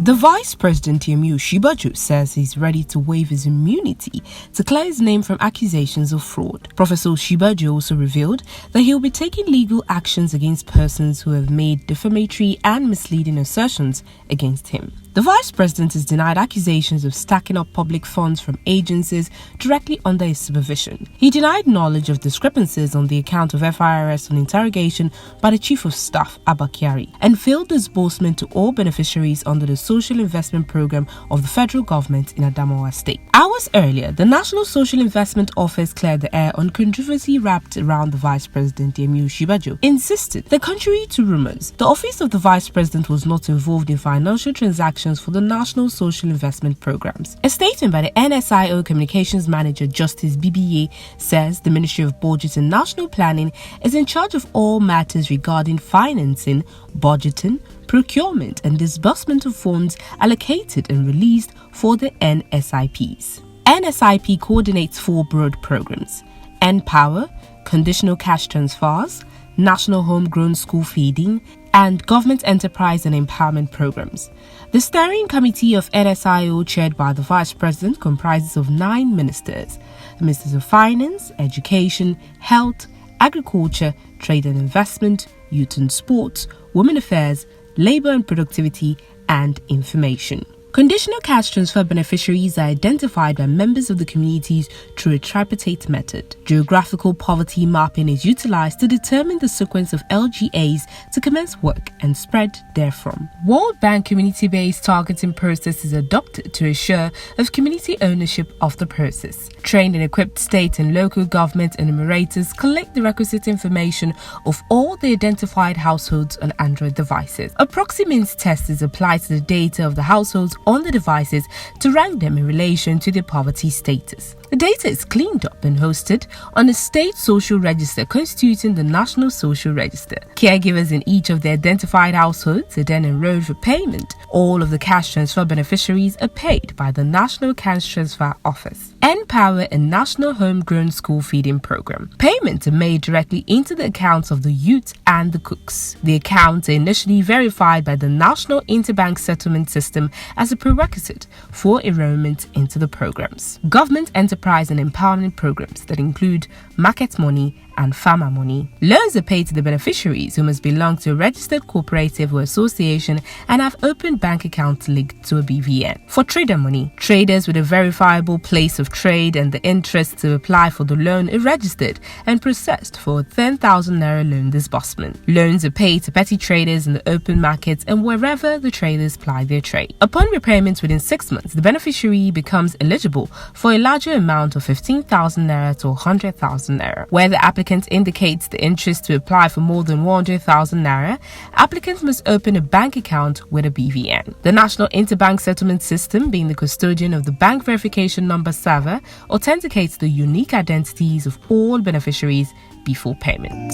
The Vice President Osinbajo says he's ready to waive his immunity to clear his name from accusations of fraud. Professor Osinbajo also revealed that he'll be taking legal actions against persons who have made defamatory and misleading assertions against him. The Vice President has denied accusations of stacking up public funds from agencies directly under his supervision. He denied knowledge of discrepancies on the account of FIRS on interrogation by the Chief of Staff, Abba Kyari, and failed disbursement to all beneficiaries under the Social Investment Program of the federal government in Adamawa State. Hours earlier, the National Social Investment Office cleared the air on controversy wrapped around the Vice President Osinbajo, insisted that contrary to rumors, the Office of the Vice President was not involved in financial transactions for the National Social Investment Programs. A statement by the NSIO Communications Manager Justice BBA says the Ministry of Budget and National Planning is in charge of all matters regarding financing, budgeting, procurement and disbursement of funds allocated and released for the NSIPs. NSIP coordinates 4 broad programs: N-Power, Conditional Cash Transfers, National Homegrown School Feeding, and Government Enterprise and Empowerment Programs. The steering committee of NSIO, chaired by the Vice President, comprises of 9 ministers: the Ministers of Finance, Education, Health, Agriculture, Trade and Investment, Youth and Sports, Women Affairs, Labour and Productivity, and Information. Conditional cash transfer beneficiaries are identified by members of the communities through a tripartite method. Geographical poverty mapping is utilized to determine the sequence of LGAs to commence work and spread therefrom. World Bank community-based targeting process is adopted to assure of community ownership of the process. Trained and equipped state and local government enumerators collect the requisite information of all the identified households on Android devices. A proxy means test is applied to the data of the households on the devices to rank them in relation to their poverty status. The data is cleaned up and hosted on a state social register constituting the National Social Register. Caregivers in each of the identified households are then enrolled for payment. All of the cash transfer beneficiaries are paid by the National Cash Transfer Office. N-Power and National Homegrown School Feeding Program. Payments are made directly into the accounts of the youth and the cooks. The accounts are initially verified by the National Interbank Settlement System as a prerequisite for enrollment into the programs. Government Enterprise and Empowerment Programs that include Market Money and Farmer Money. Loans are paid to the beneficiaries who must belong to a registered cooperative or association and have opened bank accounts linked to a BVN. For trader money, traders with a verifiable place of trade and the interest to apply for the loan are registered and processed for a 10,000 naira loan disbursement. Loans are paid to petty traders in the open market and wherever the traders ply their trade. Upon repayment within 6 months, the beneficiary becomes eligible for a larger amount of 15,000 naira to 100,000 naira. Where the applicant indicates the interest to apply for more than 100,000 naira, applicants must open a bank account with a BVN. The National Interbank Settlement System, being the custodian of the bank verification number server, authenticates the unique identities of all beneficiaries before payment.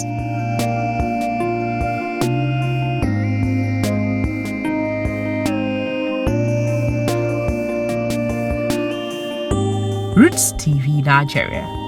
Rootstv Nigeria.